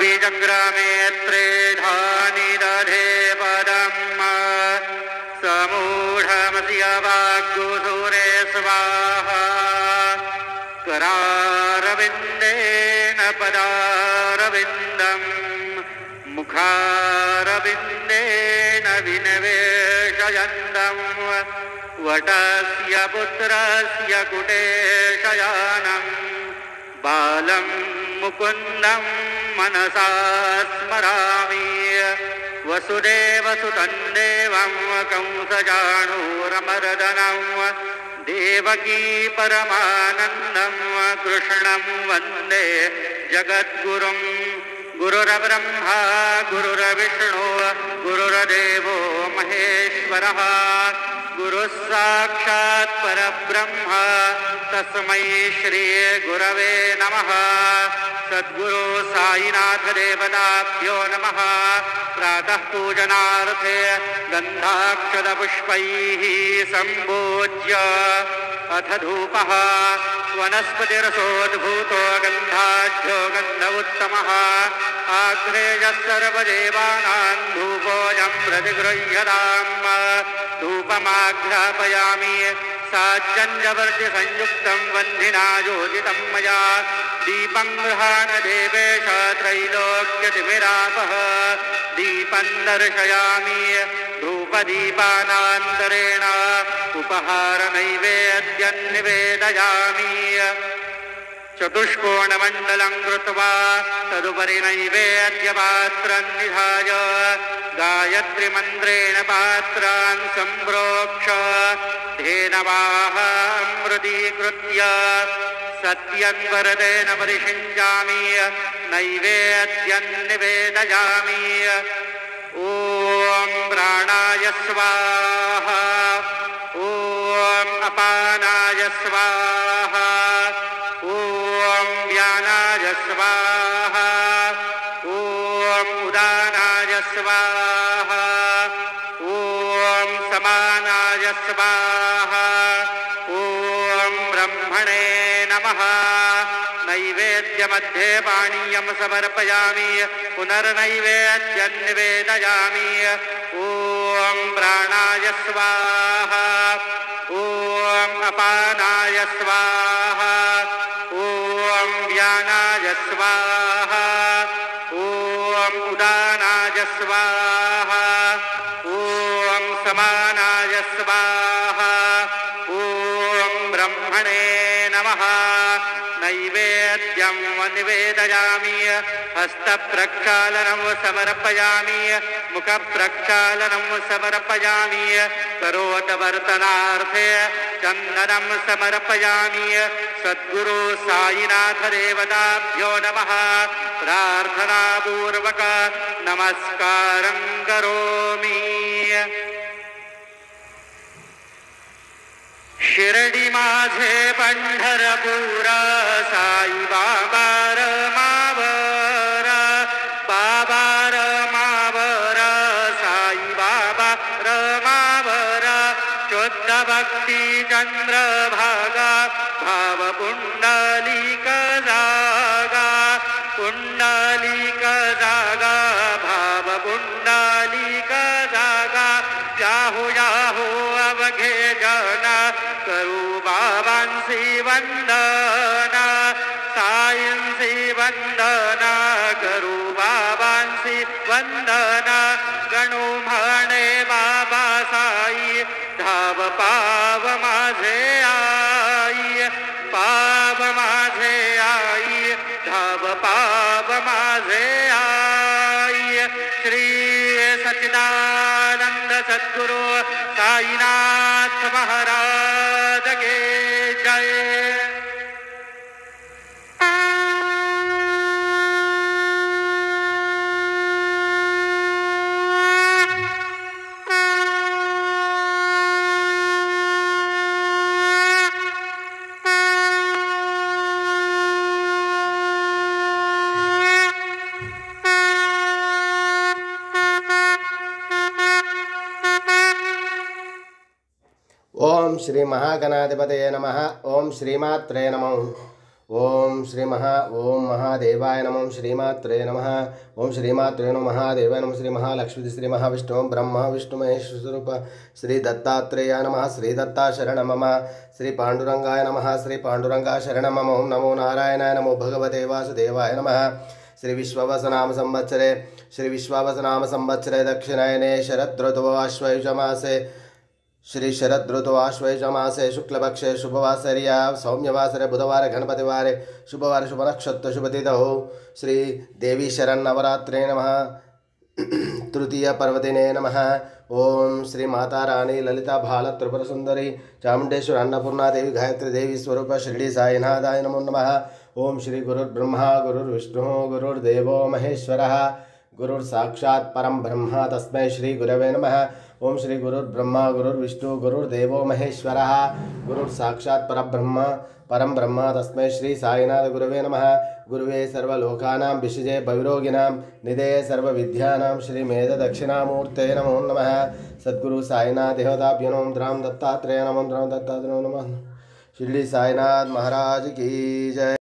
बीजग्रामे त्रेधानि दधे पदम् समूढमस्य वाग्गुसुरे स्वाहा करारविन्देन पदारविन्दम् मुखारविन्देन विनिवेशयन्तम् वटस्य पुत्रस्य कुटेशयानम् बालं मुकुन्दं मनसा स्मरामि वसुदेवसुतं देवं कंसचाणूरमर्दनं देवकी परमानन्दं कृष्णं वन्दे जगद्गुरुं गुरुर्ब्रह्मा गुरुर्विष्णु गुरुर्देवो महेश्वरः गुरुः साक्षात् परब्रह्म तस्मै श्री गुरवे नमः। सद्गुरु साईनाथ देवताभ्यो नमः। प्रातः पूजनार्थे गन्धाक्षतपुष्पैः सम्पूज्य अथ धूपः वनस्पतिरसोद्भूतो गन्धाढ्यो गन्ध उत्तमः आग्नेयः सर्वदेवानां धूपोऽयं प्रतिगृह्यताम् धूपमाघ्रापयामि साज्जन्यवर्तिसंयुक्तं वह्निना योजितं मया दीपं गृहाण देवेश त्रैलोक्यतिमिरापः दीपं दर्शयामि धूपदीपानान्तरेण उपहारनैवेद्यं निवेदयामि चतुष्कोणमण्डलं कृत्वा तदुपरि नैवेद्यपात्रं निधाय गायत्रीमन्त्रेण पात्रान् सम्प्रोक्ष धेनवाहामृतीकृत्य सत्यं वरदेन परिषिञ्चामि नैवेद्यं निवेदयामि ॐ प्राणाय स्वाहा ॐ अपानाय स्वाहा ॐ व्यानाय स्वाहा ॐ उदानाय स्वाहा ॐ समानाय स्वाहा ॐ ब्रह्मणे नमः। नैवेद्यमध्ये पानीयं समर्पयामि पुनर्नैवेद्यं निवेदयामि ॐ प्राणाय स्वाहा ॐ अपानाय स्वाहा ॐ व्यानाय स्वाहा ॐ उदानाय स्वाहा ॐ समानाय स्वाहा ॐ ब्रह्मणे नमः। नैवेद्यं निवेदयामि हस्तप्रक्षालनं समर्पयामि मुखप्रक्षालनं समर्पयामि करोटवर्तनार्थे चन्दनं समर्पयामि सद्गुरु साईनाथ देवताभ्यो नमः। प्रार्थनापूर्वक नमस्कारं करोमि। शिर्डी माझे पंढरपूर साई बाबा रमावर बाबा रमावर साई बाबा रमावर शुद्ध भक्ती चंद्रभागा भाव पुंडलिक जागा पुंडलिक जागा भाव पुंडलिक जागा याहो याहो अवघे जना करू बाबांसी वंदना साईंसी वंदना करू बाबांसी वंदना गणू म्हणे बाबा साई धाव पाव माझे आई पाव माझे आई धाव पाव माझे आई। श्री सच्चिदानंद सद्गुरु साईनाथ महाराज के जय। ओम श्री महागणाधिपतये नमः। ओम श्रीमात्रे नमः। ओम महादेवाय नमः। श्रीमात्रे नमः। ओम श्रीमात्रे नमः महादेवाय नमः। श्री महालक्ष्मी श्री महाविष्णु ब्रह्म विष्णु महेश स्वरूप श्री दत्तात्रेयाय नमः। श्री दत्ता शरणं मम। श्री पांडुरंगाय नमः। श्री पांडुरंगा शरणं मम। ओम नमो नारायणाय नमो भगवते वासुदेवाय नमः। श्री विश्वावसनाम संवत्सरे दक्षिणायने शरदृतुवाश्वयुजमासे श्री शरदृतुवाश्वयुजमासे शुक्लपक्षे शुभवासर्या सौम्यवासरे बुधवारे गणपतिवारे शुभवारे शुभनक्षत्र शुभतिथौ श्री देवी शरन्नवरात्रे नमः। तृतीय पर्वदिने नमः। ओम श्री माता रानी ललिता भाल त्रिपुर सुंदरी चामुंडेश्वर अन्नपूर्णा देवी गायत्री देवी स्वरूप शिरडी साईनाथाय नमो नमः। ओम श्री गुरुर्ब्रह्मा गुरुर्विष्णु गुरुर्देवो महेश्वरः गुरुर्साक्षात् परं ब्रह्म तस्मै श्री गुरवे नमः। ओम श्री गुरुर्ब्रह्मा गुरुर्विष्णु गुरुर्देवो महेश्वरः गुरुर्साक्षात् परं ब्रह्म तस्मै श्री साईनाथ गुरवे नमः। गुरुवे सर्वलोकानां विषजे भविरोगिणां निधये सर्वविद्यानां श्री मेध दक्षिणामूर्ते नमो नमः। सद्गुरु साईनाथ देवताभ्यो नमः। द्राम दत्तात्रेय नमः। द्राम दत्तात्रेय नमः। शिरडी साईनाथ महाराज की जय।